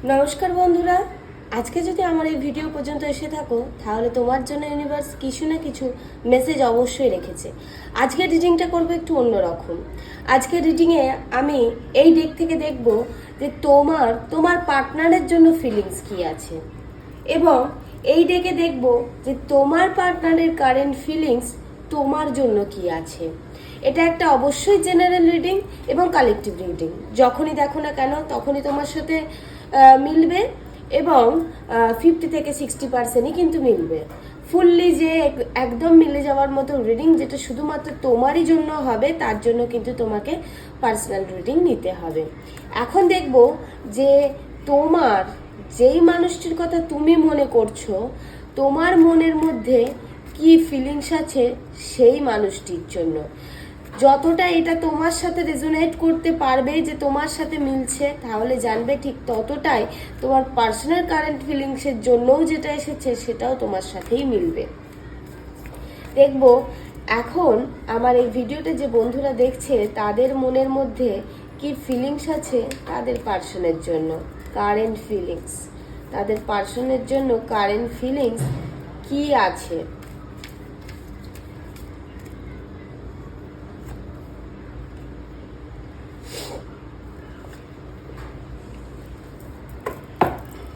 নমস্কার বন্ধুরা, আজকে যদি আমার এই ভিডিও পর্যন্ত এসে থাকো তাহলে তোমার জন্য ইউনিভার্স কিছু না কিছু মেসেজ অবশ্যই রেখেছে। আজকের রিডিংটা করবো একটু অন্যরকম। আজকের রিডিংয়ে আমি এই দিক থেকে দেখব যে তোমার পার্টনারের জন্য ফিলিংস কি আছে, এবং এই ডেকে দেখব যে তোমার পার্টনারের কারেন্ট ফিলিংস তোমার জন্য কি আছে। এটা একটা অবশ্যই জেনারেল রিডিং এবং কালেকটিভ রিডিং। যখনই দেখো না কেন তখনই তোমার সাথে মিলবে, এবং 50 থেকে 60%ই কিন্তু মিলবে। ফুললি যে একদম মিলে যাওয়ার মতো রিডিং যেটা শুধুমাত্র তোমারই জন্য হবে, তার জন্য কিন্তু তোমাকে পার্সোনাল রিডিং নিতে হবে। এখন দেখব যে তোমার যেই মানুষটির কথা তুমি মনে করছো, তোমার মনের মধ্যে কি ফিলিংস আছে সেই মানুষটির জন্য। যতটা এটা তোমার সাথে রেজোনেট করতে পারবে, যে তোমার সাথে মিলছে, তাহলে জানবে ঠিক ততটাই তোমার পার্সোনাল কারেন্ট ফিলিংসের জন্যও যেটা এসেছে সেটাও তোমার সাথেই মিলবে। দেখব এখন আমার এই ভিডিওতে যে বন্ধুরা দেখছে তাদের মনের মধ্যে কি ফিলিংস আছে তাদের পার্সনের জন্য। কারেন্ট ফিলিংস, তাদের পার্সনের জন্য কারেন্ট ফিলিংস কি আছে।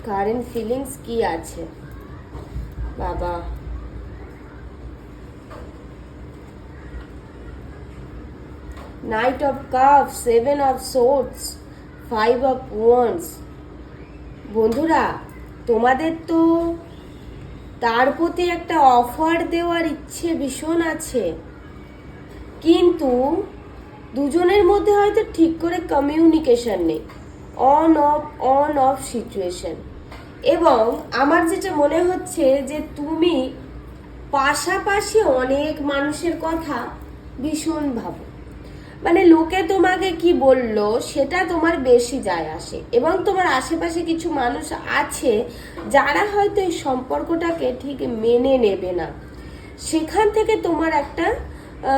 কারেন্ট ফিলিংস কি আছে বাবা। Night of cup, 7 of swords, 5 of wands. বন্ধুরা, তোমাদের তো তার প্রতি একটা অফার দেওয়ার ইচ্ছে ভীষণ আছে, কিন্তু দুজনের মধ্যে হয়তো ঠিক করে কমিউনিকেশন নেই। On of situation. এবং আমার যেটা মনে হচ্ছে যে তুমি পাশাপাশি অনেক মানুষের কথা ভীষণ ভাবো, মানে লোকে তোমাকে কি বললো সেটা তোমার বেশি যায় আসে, এবং তোমার আশেপাশে কিছু মানুষ আছে যারা হয়তো এই সম্পর্কটাকে ঠিক মেনে নেবে না। সেখান থেকে তোমার একটা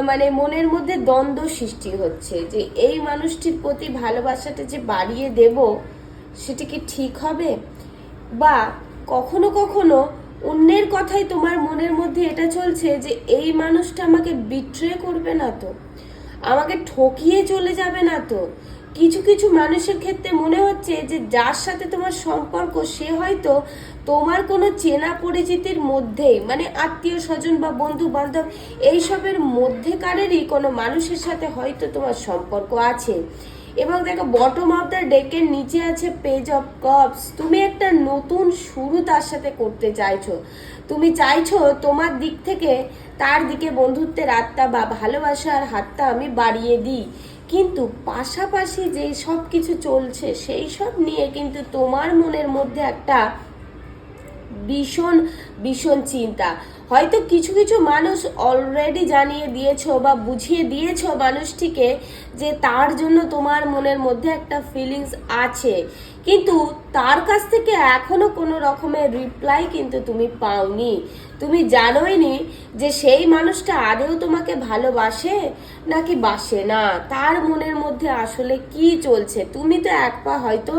মানে মনের মধ্যে দ্বন্দ্ব সৃষ্টি হচ্ছে যে এই মানুষটির প্রতি ভালোবাসাটা যে বাড়িয়ে দেব সেটা কি ঠিক হবে, বা কখনো কখনো অন্যের কথাই তোমার মনের মধ্যে এটা চলছে যে এই মানুষটা আমাকে বিট্রে করবে না তো, আমাকে ঠকিয়ে চলে যাবে না তো। কিছু কিছু মানুষের ক্ষেত্রে মনে হচ্ছে যে যার সাথে তোমার সম্পর্ক সে হয়তো তোমার কোনো চেনা পরিচিতির মধ্যেই, মানে আত্মীয় স্বজন বা বন্ধু বান্ধব এইসবের মধ্যেকারেরই কোনো মানুষের সাথে হয়তো তোমার সম্পর্ক আছে। এবং দেখো বটম অফ দ্য ডেকের নিচে আছে পেজ অফ কাপস। তুমি একটা নতুন শুরু তার সাথে করতে চাইছো, তুমি চাইছো তোমার দিক থেকে তার দিকে বন্ধুত্বের আত্মা বা ভালোবাসার হাতটা আমি বাড়িয়ে দিই, কিন্তু পাশাপাশি যেই সব কিছু চলছে সেই সব নিয়ে কিন্তু তোমার মনের মধ্যে একটা ভীষণ ভীষণ চিন্তা। হয়তো কিছু কিছু মানুষ অলরেডি জানিয়ে দিয়েছো বা বুঝিয়ে দিয়েছো মানুষটিকে যে তার জন্য তোমার মনের মধ্যে একটা ফিলিংস আছে, কিন্তু তার কাছ থেকে এখনো কোনো রকমের রিপ্লাই কিন্তু তুমি পাওনি। তুমি জানোই নি যে সেই মানুষটা আদেও তোমাকে ভালোবাসে নাকি বাসে না, তার মনের মধ্যে আসলে কি চলছে। তুমি তো এক পা হয়তো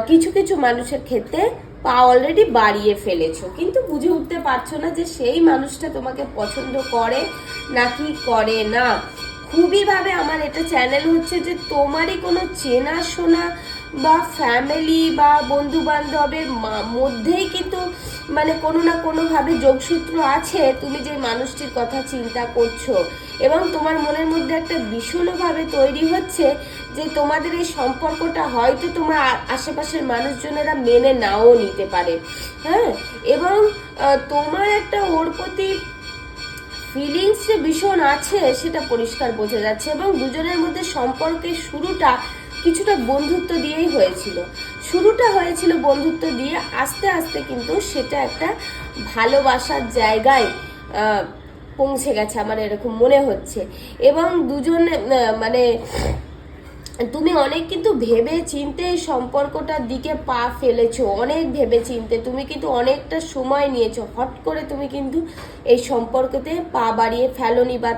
কিছু কিছু মানুষের ক্ষেত্রে পা অলরেডি বাড়িয়ে ফেলেছো, কিন্তু বুঝে উঠতে পারছো না যে সেই মানুষটা তোমাকে পছন্দ করে নাকি করে না। খুবই ভাবে আমার এটা চ্যানেল হচ্ছে যে তোমারই কোনো চেনাশোনা বা ফ্যামিলি বা বন্ধু বান্ধবের মধ্যেই কিন্তু মানে কোনো না কোনোভাবে যোগসূত্র আছে তুমি যে মানুষটির কথা চিন্তা করছো, এবং তোমার মনের মধ্যে একটা ভীষণভাবে তৈরি হচ্ছে যে তোমাদের এই সম্পর্কটা হয়তো তোমার আশেপাশের মানুষজনেরা মেনে নাও নিতে পারে। হ্যাঁ, এবং তোমার একটা ওর প্রতি ফিলিংস যে ভীষণ আছে সেটা পরিষ্কার বোঝা যাচ্ছে, এবং দুজনের মধ্যে সম্পর্কের শুরুটা কিছুটা বন্ধুত্ব দিয়েই হয়েছিল। শুরুটা হয়েছিল বন্ধুত্ব দিয়ে, আস্তে আস্তে কিন্তু সেটা একটা ভালোবাসার জায়গায় পৌঁছে গেছে আমার এরকম মনে হচ্ছে। এবং দুজন মানে তুমি অনেক কিন্তু ভেবে চিন্তে এই সম্পর্কটার দিকে পা ফেলেছো, অনেক ভেবে চিন্তে তুমি কিন্তু অনেকটা সময় নিয়েছো। হট করে তুমি কিন্তু এই সম্পর্কতে পা বাড়িয়ে ফেলোনি, বা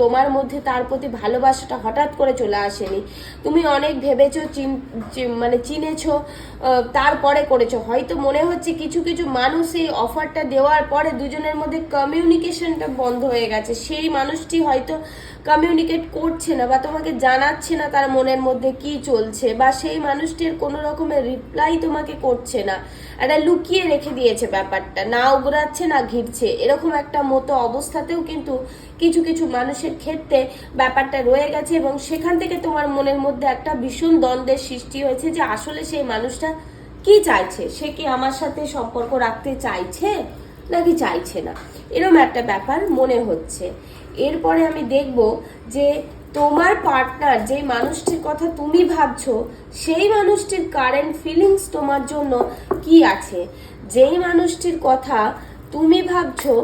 তোমার মধ্যে তার প্রতি ভালোবাসাটা হঠাৎ করে চলে আসেনি। তুমি অনেক ভেবেছো, মানে চিনেছো, তারপরে করেছো। হয়তো মনে হচ্ছে কিছু কিছু মানুষ এই অফারটা দেওয়ার পরে দুজনের মধ্যে কমিউনিকেশনটা বন্ধ হয়ে গেছে। সেই মানুষটি হয়তো কমিউনিকেট করছে না বা তোমাকে জানাচ্ছে না তার মনের মধ্যে কি চলছে, বা সেই মানুষটির কোনো রকমের রিপ্লাই তোমাকে করছে না, একটা লুকিয়ে রেখে দিয়েছে ব্যাপারটা, না উগড়াচ্ছে না ঘিরছে, এরকম একটা মতো অবস্থাতেও কিন্তু কিছু কিছু মানুষের ক্ষেত্রে ব্যাপারটা রয়ে গেছে। এবং সেখান থেকে তোমার মনের মধ্যে একটা ভীষণ দ্বন্দ্বের সৃষ্টি হয়েছে যে আসলে সেই মানুষটা কি চাইছে, সে কি আমার সাথে সম্পর্ক রাখতে চাইছে নাকি চাইছে না, এরকম একটা ব্যাপার মনে হচ্ছে। এরপরে আমি দেখব যে তোমার পার্টনার, যে মানুষটির কথা তুমি ভাবছো, সেই মানুষটির কারেন্ট ফিলিংস তোমার জন্য কি আছে। যেই মানুষটির কথা তুমি ভাবছো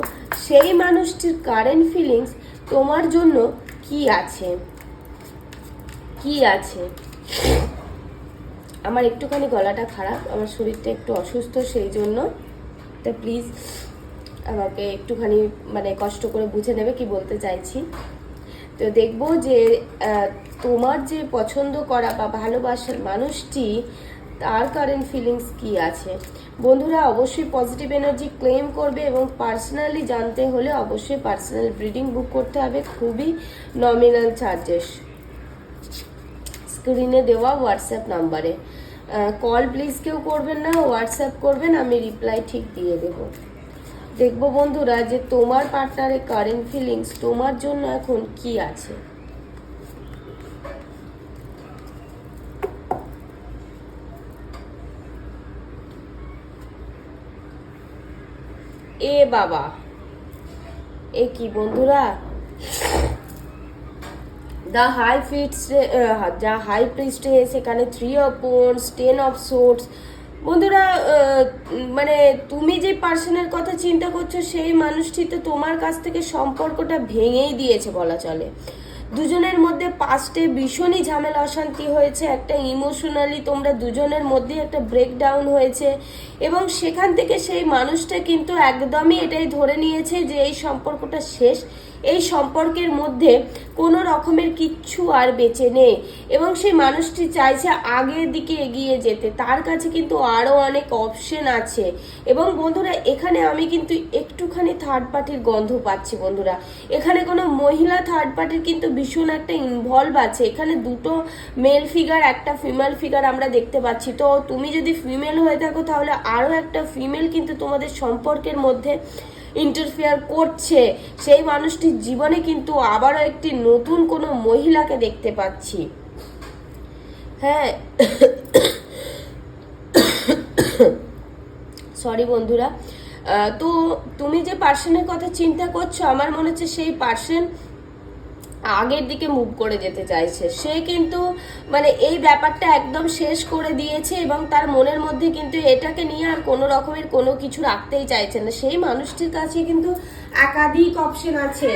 সেই মানুষটির কারেন্ট ফিলিংস তোমার জন্য কি আছে, কি আছে। আমার একটুখানি গলাটা খারাপ, আমার শরীরটা একটু অসুস্থ, সেই জন্য তো প্লিজ আমাকে একটুখানি মানে কষ্ট করে বুঝে নেবে কি বলতে চাইছি। তো দেখবো যে তোমার যে পছন্দ করা বা ভালোবাসার মানুষটি, তার কারেন্ট ফিলিংস কি আছে। বন্ধুরা অবশ্যই পজিটিভ এনার্জি ক্লেম করবে, এবং পার্সোনালি জানতে হলে অবশ্যই পার্সোনাল রিডিং বুক করতে হবে, খুবই নমিনাল চার্জেস। স্ক্রিনে দেওয়া হোয়াটসঅ্যাপ নাম্বারে কল প্লিজ কেউ করবেন না, হোয়াটসঅ্যাপ করবেন, আমি রিপ্লাই ঠিক দিয়ে দেব। দেখবো বন্ধুরা যে তোমার পার্টনারের কারেন্ট ফিলিংস তোমার জন্য এখন কি আছে। এ বাবা, এ কি বন্ধুরা, দ্য হাই প্রিস্টেস, এখানে 3 অফ ওয়ান্ডস, 10 অফ সোর্ডস। বন্ধুরা মানে তুমি যে পার্সনের কথা চিন্তা করছো সেই মানুষটি তো তোমার কাছ থেকে সম্পর্কটা ভেঙেই দিয়েছে বলা চলে। দুজনের মধ্যে পাস্টে ভীষণই ঝামেলা অশান্তি হয়েছে, একটা ইমোশনালি তোমরা দুজনের মধ্যে একটা ব্রেকডাউন হয়েছে, এবং সেখান থেকে সেই মানুষটা কিন্তু একদমই এটাই ধরে নিয়েছে যে এই সম্পর্কটা শেষ, এই সম্পর্কের মধ্যে কোনো রকমের কিচ্ছু আর বেঁচে নেই, এবং সেই মানুষটি চাইছে আগের দিকে এগিয়ে যেতে, তার কাছে কিন্তু আরও অনেক অপশন আছে। এবং বন্ধুরা এখানে আমি কিন্তু একটুখানি থার্ড পার্টির গন্ধ পাচ্ছি বন্ধুরা, এখানে কোনো মহিলা থার্ড পার্টির কিন্তু ভীষণ একটা ইনভলভ আছে। এখানে দুটো মেল ফিগার, একটা ফিমেল ফিগার আমরা দেখতে পাচ্ছি। তো তুমি যদি ফিমেল হয়ে থাকো তাহলে আরও একটা ফিমেল কিন্তু তোমাদের সম্পর্কের মধ্যে ইন্টারফেয়ার করছে। সেই মানুষটির জীবনে কিন্তু আবারও একটি নতুন কোনো মহিলাকে দেখতে পাচ্ছি। হ্যাঁ সরি বন্ধুরা। তো তুমি যে পার্সনের কথা চিন্তা করছো, আমার মনে হচ্ছে সেই পার্সন আগের দিকে মুভ করে যেতে চাইছে। সে কিন্তু মানে এই ব্যাপারটা একদম শেষ করে দিয়েছে, এবং তার মনের মধ্যে কিন্তু এটাকে নিয়ে আর কোনো রকমের কোনো কিছু রাখতেই চাইছে না। সেই মানুষটির কাছে কিন্তু একাধিক অপশন আছে,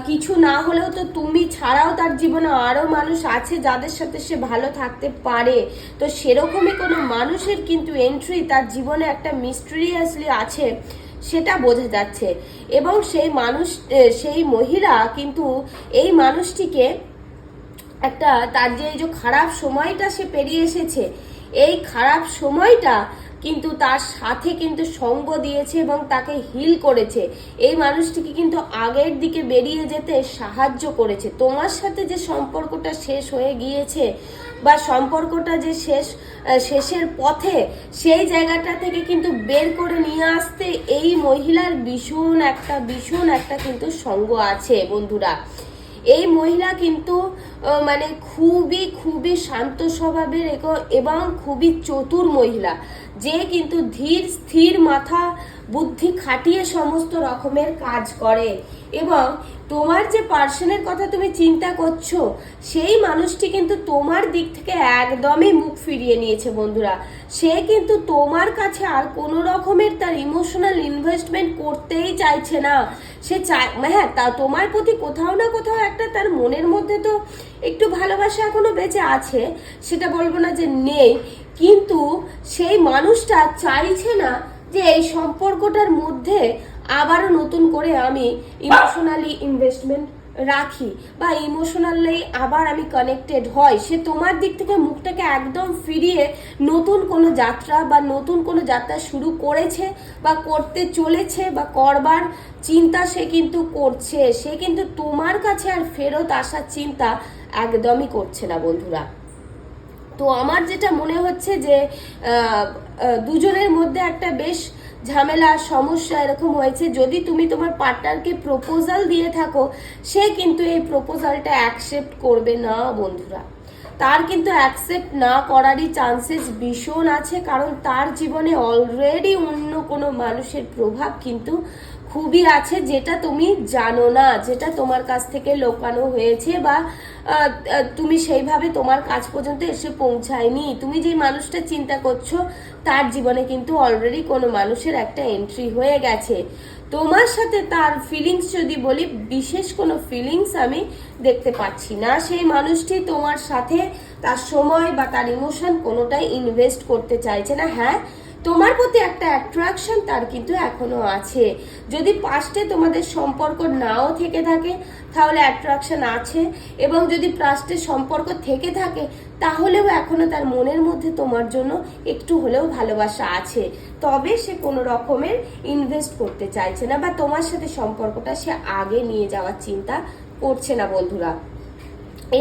কিছু না হলেও তো তুমি ছাড়াও তার জীবনে আরও মানুষ আছে যাদের সাথে সে ভালো থাকতে পারে। তো সেরকমই কোনো মানুষের কিন্তু এন্ট্রি তার জীবনে একটা মিস্টেরিয়াসলি আছে, সেটা বোঝা যাচ্ছে। এবং সেই মহিলা কিন্তু এই মানুষটিকে একটা তার যে এই যে খারাপ সময়টা সে পেরিয়ে এসেছে, এই খারাপ সময়টা কিন্তু তার সাথে কিন্তু সঙ্গ দিয়েছে এবং তাকে হিল করেছে। এই মানুষটিকে কিন্তু আগের দিকে বেরিয়ে যেতে সাহায্য করেছে। তোমার সাথে যে সম্পর্কটা শেষ হয়ে গিয়েছে বা সম্পর্কটা যে শেষের পথে, সেই জায়গাটা থেকে কিন্তু বের করে নিয়ে আসতে এই মহিলার ভীষণ একটা কিন্তু সঙ্গ আছে বন্ধুরা। এই মহিলা কিন্তু মানে খুবই শান্ত স্বভাবের এবং খুবই চতুর মহিলা, যে কিন্তু ধীর স্থির মাথা বুদ্ধি খাটিয়ে সমস্ত রকমের কাজ করে। এবং তোমার যে পার্সনের কথা তুমি চিন্তা করছো, সেই মানুষটি কিন্তু তোমার দিক থেকে একদমই মুখ ফিরিয়ে নিয়েছে বন্ধুরা। সে কিন্তু তোমার কাছে আর কোনো রকমের তার ইমোশনাল ইনভেস্টমেন্ট করতেই চাইছে না। সে চায়, হ্যাঁ, তা তোমার প্রতি কোথাও না কোথাও একটা তার মনের মধ্যে তো একটু ভালোবাসা এখনো বেঁচে আছে, সেটা বলবো না যে নেই, কিন্তু সেই মানুষটা চাইছে না যে এই সম্পর্কটার মধ্যে আবারও নতুন করে আমি ইমোশনালি ইনভেস্টমেন্ট রাখি বা ইমোশনালি আবার আমি কানেক্টেড হয়। সে তোমার দিক থেকে মুখটাকে একদম ফিরিয়ে নতুন কোনো যাত্রা বা নতুন কোনো যাত্রা শুরু করেছে বা করতে চলেছে বা করবার চিন্তা সে কিন্তু করছে। সে কিন্তু তোমার কাছে আর ফেরত আসার চিন্তা একদমই করছে না বন্ধুরা। তো আমার যেটা মনে হচ্ছে যে দুজনের মধ্যে একটা বেশ ঝামেলা সমস্যা এরকম হয়েছে। যদি তুমি তোমার পার্টনারকে প্রপোজাল দিয়ে থাকো, সে কিন্তু এই প্রপোজালটা অ্যাকসেপ্ট করবে না বন্ধুরা। তার কিন্তু অ্যাকসেপ্ট না করারই চান্সেস ভীষণ আছে, কারণ তার জীবনে অলরেডি অন্য কোনো মানুষের প্রভাব কিন্তু খুবই আছে, যেটা তুমি জানো না, যেটা তোমার কাছ থেকে লোকানো হয়েছে বা তুমি সেইভাবে তোমার কাছ পর্যন্ত এসে পৌঁছায়নি। তুমি যে মানুষটা চিন্তা করছো তার জীবনে কিন্তু অলরেডি কোনো মানুষের একটা এন্ট্রি হয়ে গেছে। তোমার সাথে তার ফিলিংস যদি বলি, বিশেষ কোনো ফিলিংস আমি দেখতে পাচ্ছি না। সেই মানুষটি তোমার সাথে তার সময় বা তার ইমোশন কোনোটাই ইনভেস্ট করতে চাইছে না। হ্যাঁ, তোমার প্রতি একটা অ্যাট্রাকশন তার কিন্তু এখনো আছে। যদি পাস্টে তোমাদের সম্পর্ক নাও থেকে থাকে তাহলে অ্যাট্রাকশন আছে, এবং যদি পাস্টে সম্পর্ক থেকে থাকে তাহলেও এখনো তার মনের মধ্যে তোমার জন্য একটু হলেও ভালোবাসা আছে। তবে সে কোনো রকমের ইনভেস্ট করতে চাইছে না বা তোমার সাথে সম্পর্কটা সে আগে নিয়ে যাওয়ার চিন্তা করছে না বন্ধুরা।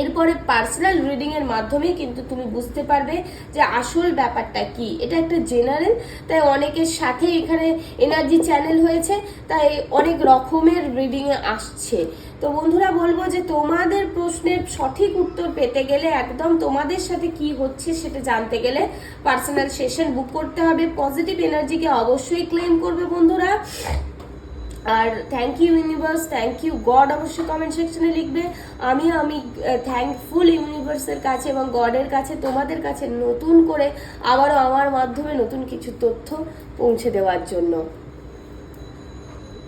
এরপরে পার্সোনাল রিডিং এর মাধ্যমে কিন্তু তুমি বুঝতে পারবে যে আসল ব্যাপারটা কি। এটা একটা জেনারেল, তাই অনেকের সাথে এখানে এনার্জি চ্যানেল হয়েছে, তাই অনেক রকমের রিডিং এ আসছে। তো বন্ধুরা বলবো যে তোমাদের প্রশ্নের সঠিক উত্তর পেতে গেলে, একদম তোমাদের সাথে কি হচ্ছে সেটা জানতে গেলে পার্সোনাল সেশন বুক করতে হবে। পজিটিভ এনার্জিকে অবশ্যই ক্লেম করবে বন্ধুরা। আর thank you universe, thank you god অবশ্যই কমেন্ট সেকশনে লিখবে। আমি থ্যাঙ্কফুল ইউনিভার্সের কাছে এবং গডের কাছে, তোমাদের কাছে নতুন করে আবারও আমার মাধ্যমে নতুন কিছু তথ্য পৌঁছে দেওয়ার জন্য।